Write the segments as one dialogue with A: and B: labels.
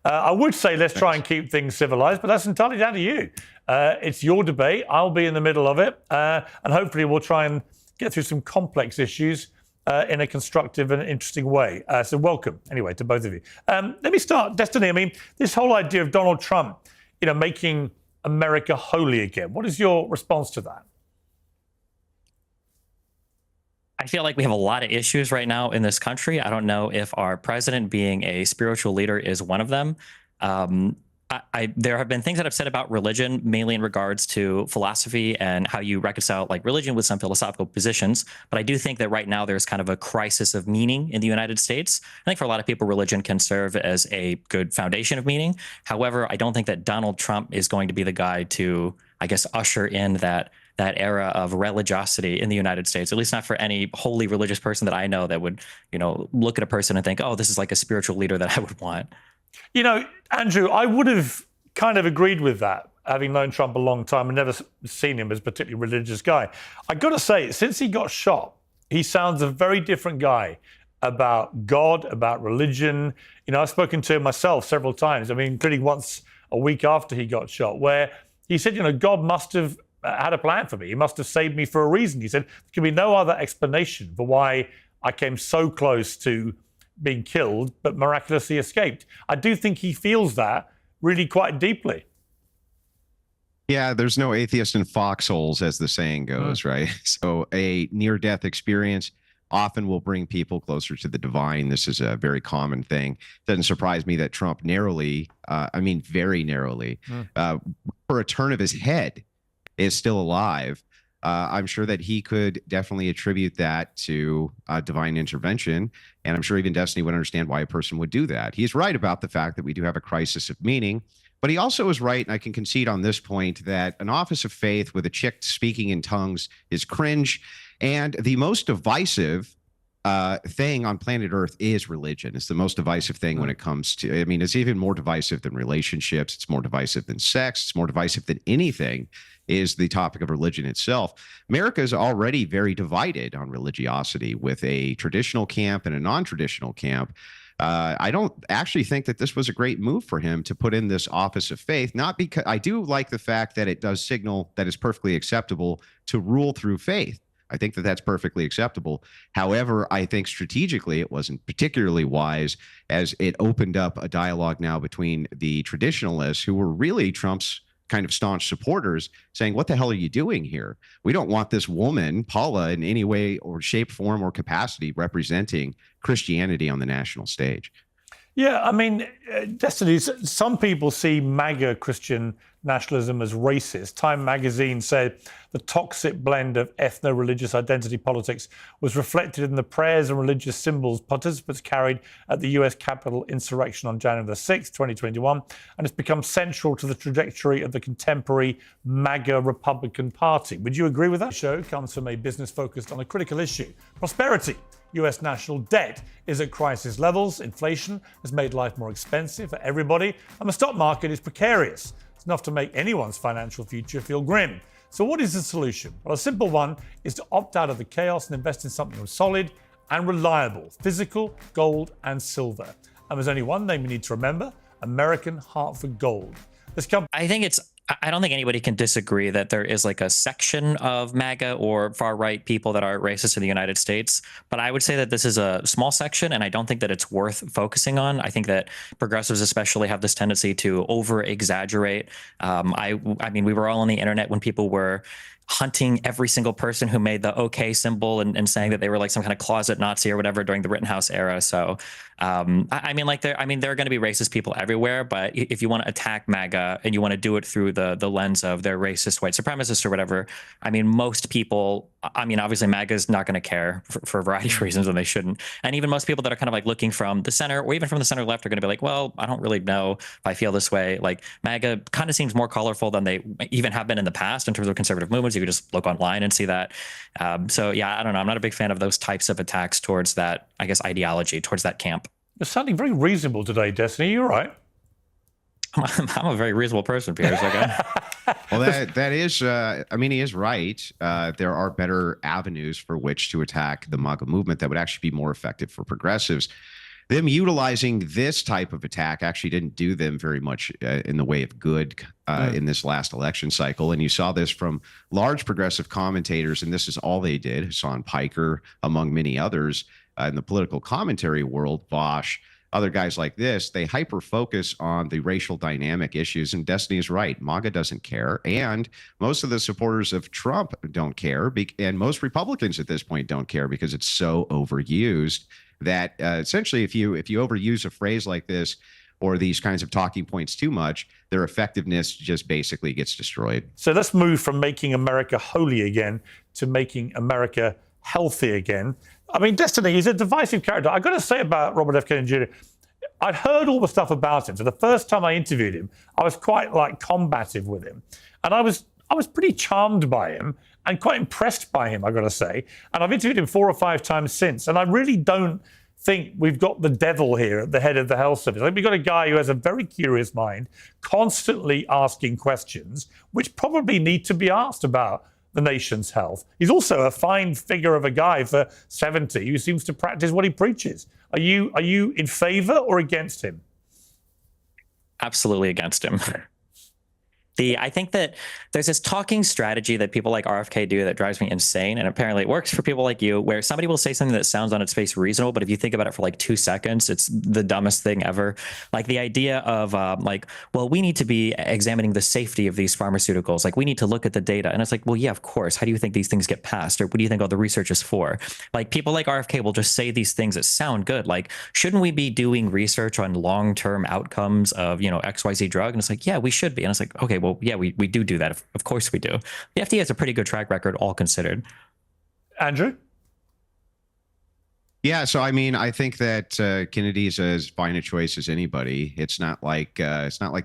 A: I would say let's try and keep things civilized, but that's entirely down to you. It's your debate. I'll be in the middle of it. And hopefully we'll try and get through some complex issues in a constructive and interesting way. So welcome, anyway, to both of you. Let me start. Destiny, I mean, this whole idea of Donald Trump, making America holy again. What is your response to that?
B: I feel like we have a lot of issues right now in this country. I don't know if our president being a spiritual leader is one of them. There have been things that I've said about religion, mainly in regards to philosophy and how you reconcile like religion with some philosophical positions. But I do think that right now there's kind of a crisis of meaning in the United States. I think for a lot of people, religion can serve as a good foundation of meaning. However, I don't think that Donald Trump is going to be the guy to, I guess, usher in that era of religiosity in the United States, at least not for any wholly religious person that I know that would, look at a person and think, oh, this is like a spiritual leader that I would want.
A: Andrew, I would have kind of agreed with that, having known Trump a long time and never seen him as a particularly religious guy. I got to say, since he got shot, he sounds a very different guy about God, about religion. I've spoken to him myself several times, including once a week after he got shot, where he said, God must have had a plan for me. He must have saved me for a reason. He said, there can be no other explanation for why I came so close to being killed, but miraculously escaped. I do think he feels that really quite deeply.
C: Yeah, there's no atheist in foxholes, as the saying goes, right? So a near-death experience often will bring people closer to the divine. This is a very common thing. It doesn't surprise me that Trump narrowly, very narrowly, for a turn of his head, is still alive. I'm sure that he could definitely attribute that to divine intervention. And I'm sure even Destiny would understand why a person would do that. He's right about the fact that we do have a crisis of meaning. But he also is right, and I can concede on this point, that an office of faith with a chick speaking in tongues is cringe. And the most divisive thing on planet Earth is religion. It's the most divisive thing when it comes to, it's even more divisive than relationships. It's more divisive than sex. It's more divisive than anything is the topic of religion itself. America is already very divided on religiosity with a traditional camp and a non-traditional camp. I don't actually think that this was a great move for him to put in this office of faith, not because I do like the fact that it does signal that it's perfectly acceptable to rule through faith. I think that that's perfectly acceptable. However, I think strategically it wasn't particularly wise, as it opened up a dialogue now between the traditionalists, who were really Trump's kind of staunch supporters, saying, what the hell are you doing here? We don't want this woman, Paula, in any way or shape, form, or capacity representing Christianity on the national stage.
A: Yeah, Destiny, some people see MAGA Christian nationalism as racist. Time magazine said the toxic blend of ethno-religious identity politics was reflected in the prayers and religious symbols participants carried at the US Capitol insurrection on January the 6th, 2021, and it's become central to the trajectory of the contemporary MAGA Republican Party. Would you agree with that? The show comes from a business focused on a critical issue: prosperity. US national debt is at crisis levels. Inflation has made life more expensive for everybody, and the stock market is precarious. It's enough to make anyone's financial future feel grim. So what is the solution? Well, a simple one is to opt out of the chaos and invest in something solid and reliable: physical gold and silver. And there's only one name you need to remember: American Hartford Gold.
B: I don't think anybody can disagree that there is like a section of MAGA or far-right people that are racist in the United States. But I would say that this is a small section, and I don't think that it's worth focusing on. I think that progressives especially have this tendency to over-exaggerate. We were all on the internet when people were hunting every single person who made the OK symbol and saying that they were like some kind of closet Nazi or whatever during the Rittenhouse era. So, there are going to be racist people everywhere. But if you want to attack MAGA and you want to do it through the lens of their racist white supremacists or whatever, most people, obviously MAGA is not going to care for a variety of reasons, and they shouldn't. And even most people that are kind of like looking from the center or even from the center left are going to be like, well, I don't really know if I feel this way. Like MAGA kind of seems more colorful than they even have been in the past in terms of conservative movements. You could just look online and see that. So yeah, I don't know. I'm not a big fan of those types of attacks towards that, I guess, ideology, towards that camp.
A: You're sounding very reasonable today, Destiny. You're right.
B: I'm a very reasonable person, Piers. Okay.
C: Well, that is, he is right. There are better avenues for which to attack the MAGA movement that would actually be more effective for progressives. them utilizing this type of attack actually didn't do them very much in the way of good in this last election cycle. And you saw this from large progressive commentators, and this is all they did. Hassan Piker, among many others in the political commentary world, Bosch, other guys like this, they hyper focus on the racial dynamic issues. And Destiny is right. MAGA doesn't care. And most of the supporters of Trump don't care. And most Republicans at this point don't care because it's so overused that essentially if you overuse a phrase like this or these kinds of talking points too much, their effectiveness just basically gets destroyed.
A: So let's move from making America holy again to making America healthy again. I mean, Destiny is a divisive character. I've got to say about Robert F. Kennedy Jr., I'd heard all the stuff about him. So the first time I interviewed him, I was quite combative with him. And I was pretty charmed by him and quite impressed by him, I've got to say. And I've interviewed him 4 or 5 times since. And I really don't think we've got the devil here at the head of the health service. I think we've got a guy who has a very curious mind, constantly asking questions, which probably need to be asked about the nation's health. He's also a fine figure of a guy for 70 who seems to practice what he preaches. Are you in favor or against him?
B: Absolutely against him. I think that there's this talking strategy that people like RFK do that drives me insane. And apparently it works for people like you, where somebody will say something that sounds on its face reasonable, but if you think about it for like 2 seconds, it's the dumbest thing ever. Like the idea of well, we need to be examining the safety of these pharmaceuticals. Like we need to look at the data. And it's like, well, yeah, of course. How do you think these things get passed? Or what do you think all the research is for? Like people like RFK will just say these things that sound good. Like, shouldn't we be doing research on long-term outcomes of, XYZ drug? And it's like, yeah, we should be. And it's like, okay, well, yeah, we do that. Of course we do. The FDA has a pretty good track record, all considered.
A: Andrew?
C: Yeah, so I mean, I think that Kennedy's as fine a choice as anybody. It's not like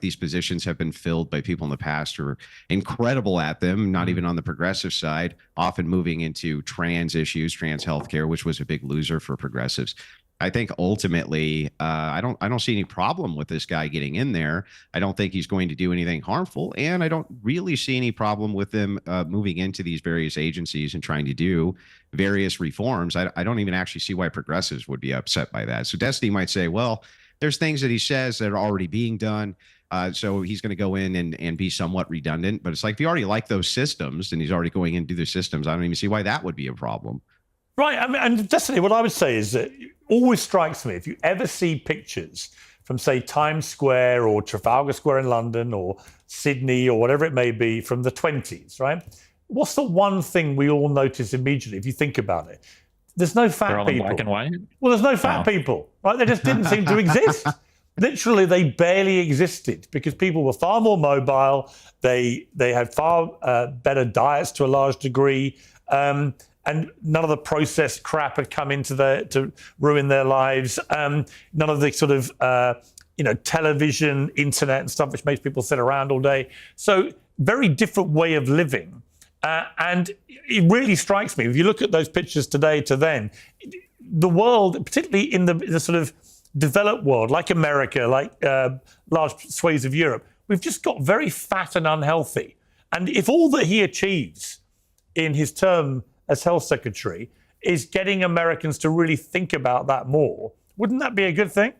C: these positions have been filled by people in the past who are incredible at them. Not even on the progressive side, often moving into trans issues, trans healthcare, which was a big loser for progressives. I think ultimately, I don't see any problem with this guy getting in there. I don't think he's going to do anything harmful, and I don't really see any problem with him moving into these various agencies and trying to do various reforms. I don't even actually see why progressives would be upset by that. So Destiny might say, well, there's things that he says that are already being done. So he's going to go in and be somewhat redundant. But it's like, if you already like those systems and he's already going in to do the systems, I don't even see why that would be a problem.
A: Right. I mean, and Destiny, what I would say is that it always strikes me, if you ever see pictures from, say, Times Square or Trafalgar Square in London or Sydney or whatever it may be from the 20s, right? What's the one thing we all notice immediately if you think about it? There's no fat
B: They're all
A: people.
B: in black and white?
A: Well, there's no fat people, right? They just didn't seem to exist. Literally, they barely existed because people were far more mobile. They had far better diets to a large degree. And none of the processed crap had come into to ruin their lives. None of the sort of, television, internet and stuff, which makes people sit around all day. So very different way of living. And it really strikes me, if you look at those pictures today to then, the world, particularly in the sort of developed world, like America, like large swathes of Europe, we've just got very fat and unhealthy. And if all that he achieves in his term as health secretary is getting Americans to really think about that more, wouldn't that be a good thing?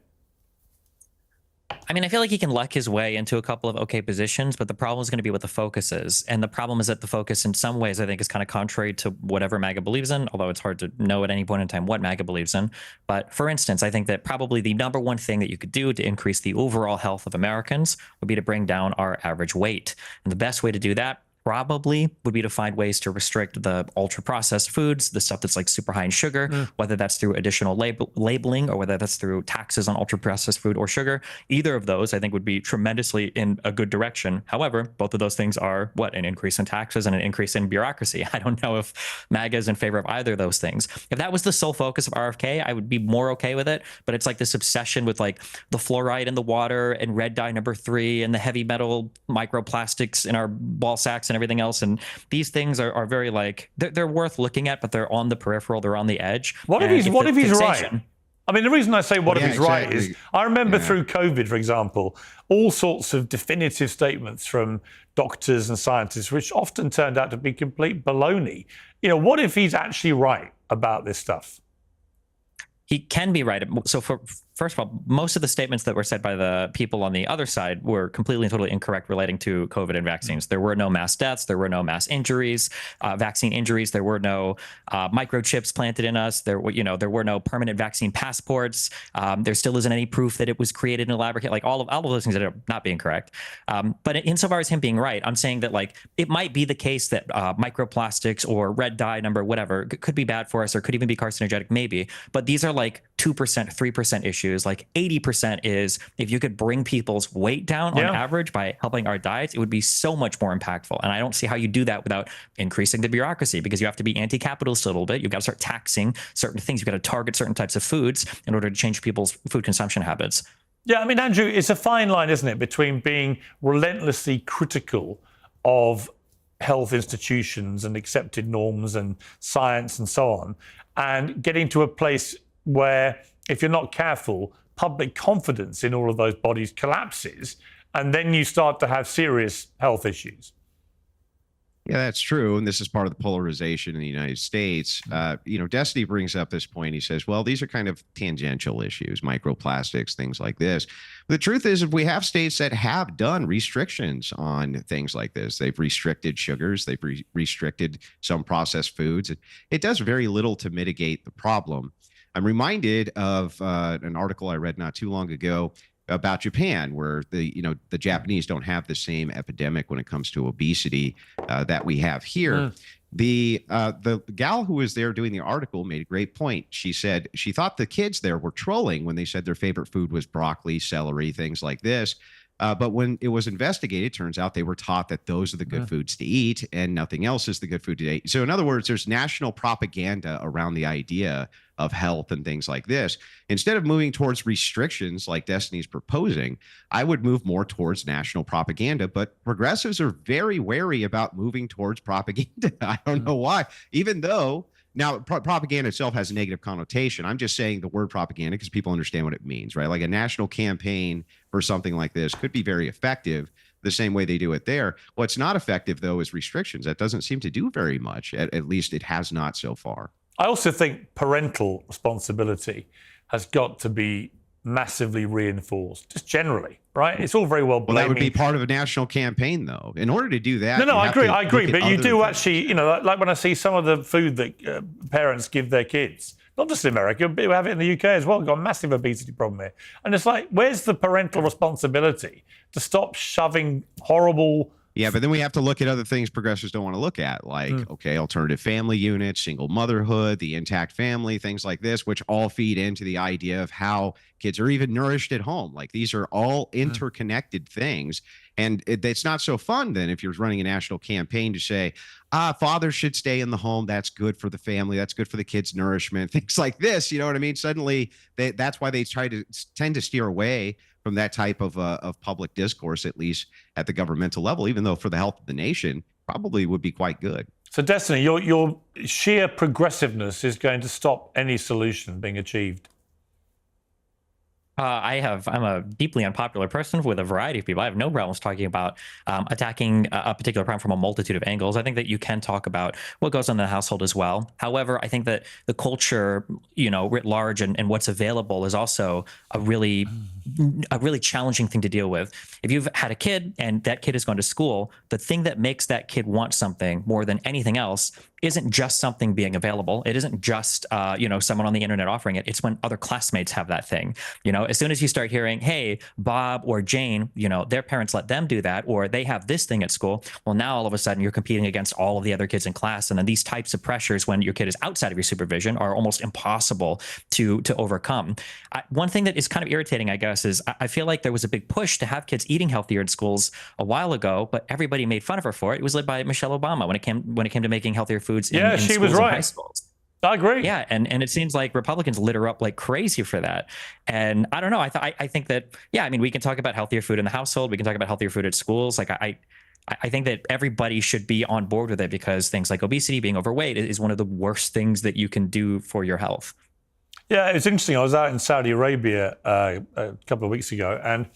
B: I mean, I feel like he can luck his way into a couple of okay positions, but the problem is going to be what the focus is. And the problem is that the focus in some ways, I think, is kind of contrary to whatever MAGA believes in, although it's hard to know at any point in time what MAGA believes in. But for instance, I think that probably the number one thing that you could do to increase the overall health of Americans would be to bring down our average weight. And the best way to do that probably would be to find ways to restrict the ultra processed foods, the stuff that's like super high in sugar, whether that's through additional labeling or whether that's through taxes on ultra processed food or sugar. Either of those, I think, would be tremendously in a good direction. However, both of those things are an increase in taxes and an increase in bureaucracy. I don't know if MAGA is in favor of either of those things. If that was the sole focus of RFK, I would be more okay with it. But it's like this obsession with like the fluoride in the water and red dye number 3 and the heavy metal microplastics in our ball sacks and everything else. And these things are very like, they're worth looking at, but they're on the peripheral, they're on the edge.
A: What if he's right? I mean, the reason I say what if he's right is I remember through COVID, for example, all sorts of definitive statements from doctors and scientists, which often turned out to be complete baloney. What if he's actually right about this stuff?
B: He can be right. So for first of all, most of the statements that were said by the people on the other side were completely and totally incorrect relating to COVID and vaccines. There were no mass deaths. There were no mass injuries, vaccine injuries. There were no microchips planted in us. There were no permanent vaccine passports. There still isn't any proof that it was created in a laboratory. Like all of those things that are not being correct. But insofar as him being right, I'm saying that like it might be the case that microplastics or red dye number, whatever, could be bad for us or could even be carcinogenic, maybe. But these are like 2%, 3% issues. Like 80% is if you could bring people's weight down on average by helping our diets, it would be so much more impactful. And I don't see how you do that without increasing the bureaucracy, because you have to be anti-capitalist a little bit. You've got to start taxing certain things. You've got to target certain types of foods in order to change people's food consumption habits.
A: Yeah, I mean, Andrew, it's a fine line, isn't it, between being relentlessly critical of health institutions and accepted norms and science and so on, and getting to a place where, if you're not careful, public confidence in all of those bodies collapses, and then you start to have serious health issues.
C: Yeah, that's true. And this is part of the polarization in the United States. Destiny brings up this point. He says, well, these are kind of tangential issues, microplastics, things like this. But the truth is, if we have states that have done restrictions on things like this, they've restricted sugars, they've restricted some processed foods. It does very little to mitigate the problem. I'm reminded of an article I read not too long ago about Japan, where the Japanese don't have the same epidemic when it comes to obesity that we have here. The gal who was there doing the article made a great point. She said she thought the kids there were trolling when they said their favorite food was broccoli, celery, things like this. But when it was investigated, it turns out they were taught that those are the good foods to eat and nothing else is the good food to eat. So in other words, there's national propaganda around the idea of health and things like this. Instead of moving towards restrictions like Destiny's proposing, I would move more towards national propaganda. But progressives are very wary about moving towards propaganda. I don't know why, even though now propaganda itself has a negative connotation. I'm just saying the word propaganda because people understand what it means, right? Like a national campaign for something like this could be very effective the same way they do it there. What's not effective, though, is restrictions. That doesn't seem to do very much. At least it has not so far.
A: I also think parental responsibility has got to be massively reinforced, just generally, right? It's all very well blaming.
C: Well, that would be part of a national campaign, though. In order to do that,
A: I agree. But you do actually, like when I see some of the food that parents give their kids, not just in America, but we have it in the UK as well. We've got a massive obesity problem here. And it's like, where's the parental responsibility to stop shoving horrible...
C: Yeah, but then we have to look at other things progressives don't want to look at, like, alternative family units, single motherhood, the intact family, things like this, which all feed into the idea of how kids are even nourished at home. Like, these are all interconnected things. And it's not so fun then if you're running a national campaign to say, fathers should stay in the home. That's good for the family. That's good for the kids' nourishment, things like this. You know what I mean? Suddenly, that's why they tend to steer away from that type of public discourse, at least at the governmental level, even though for the health of the nation, probably would be quite good.
A: So, Destiny, your sheer progressiveness is going to stop any solution being achieved.
B: I'm a deeply unpopular person with a variety of people. I have no problems talking about attacking a particular problem from a multitude of angles. I think that you can talk about what goes on in the household as well. However, I think that the culture, writ large and what's available is also a really challenging thing to deal with. If you've had a kid and that kid has gone to school, the thing that makes that kid want something more than anything else isn't just something being available. It isn't just, someone on the internet offering it. It's when other classmates have that thing. As soon as you start hearing, hey, Bob or Jane, their parents let them do that, or they have this thing at school. Well, now all of a sudden you're competing against all of the other kids in class. And then these types of pressures when your kid is outside of your supervision are almost impossible to overcome. One thing that is kind of irritating, I guess, is I feel like there was a big push to have kids eating healthier in schools a while ago, but everybody made fun of her for it. It was led by Michelle Obama when it came to making healthier foods in
A: she
B: schools
A: was right.
B: and high schools.
A: I agree.
B: Yeah, and it seems like Republicans lit her up like crazy for that. And I don't know. I think that, we can talk about healthier food in the household. We can talk about healthier food at schools. Like I think that everybody should be on board with it because things like obesity, being overweight, is one of the worst things that you can do for your health.
A: Yeah, it's interesting. I was out in Saudi Arabia a couple of weeks ago, and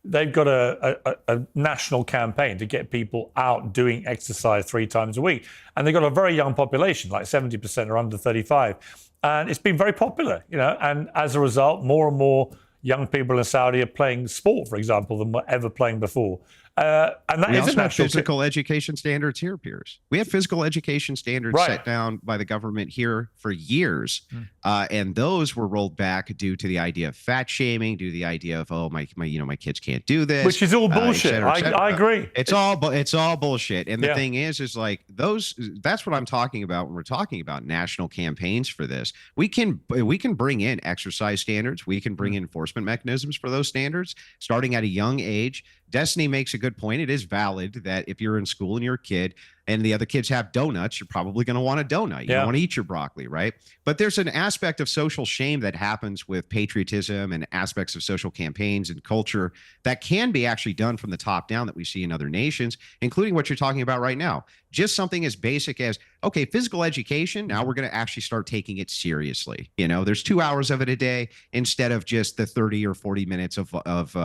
A: they've got a national campaign to get people out doing exercise 3 times a week. And they've got a very young population, like 70% are under 35. And it's been very popular, and as a result, more and more young people in Saudi are playing sport, for example, than were ever playing before. And that
C: We
A: is
C: also
A: a
C: have
A: national
C: physical education standards here, Piers. We have physical education standards
A: Right.
C: set down by the government here for years. And those were rolled back due to the idea of fat shaming, due to the idea of, oh, my kids can't do this.
A: Which is all bullshit.
C: Et cetera.
A: I agree.
C: It's all bullshit. And the
A: Yeah.
C: thing is like that's what I'm talking about when we're talking about national campaigns for this. We can bring in exercise standards. We can bring in enforcement mechanisms for those standards starting at a young age. Destiny makes a good point. It is valid that if you're in school and you're a kid and the other kids have donuts, you're probably going to want a donut. You don't want to eat your broccoli, right? But there's an aspect of social shame that happens with patriotism and aspects of social campaigns and culture that can be actually done from the top down that we see in other nations, including what you're talking about right now. Just something as basic as, okay, physical education, now we're going to actually start taking it seriously. There's 2 hours of it a day instead of just the 30 or 40 minutes of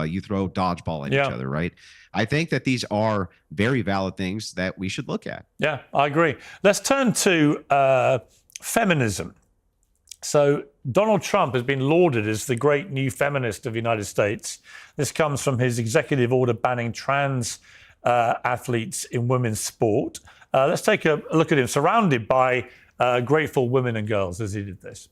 C: you throw dodgeball at each other, right? I think that these are very valid things that we should look at.
A: Yeah, I agree. Let's turn to feminism. So Donald Trump has been lauded as the great new feminist of the United States. This comes from his executive order banning trans athletes in women's sport. Let's take a look at him surrounded by grateful women and girls as he did this.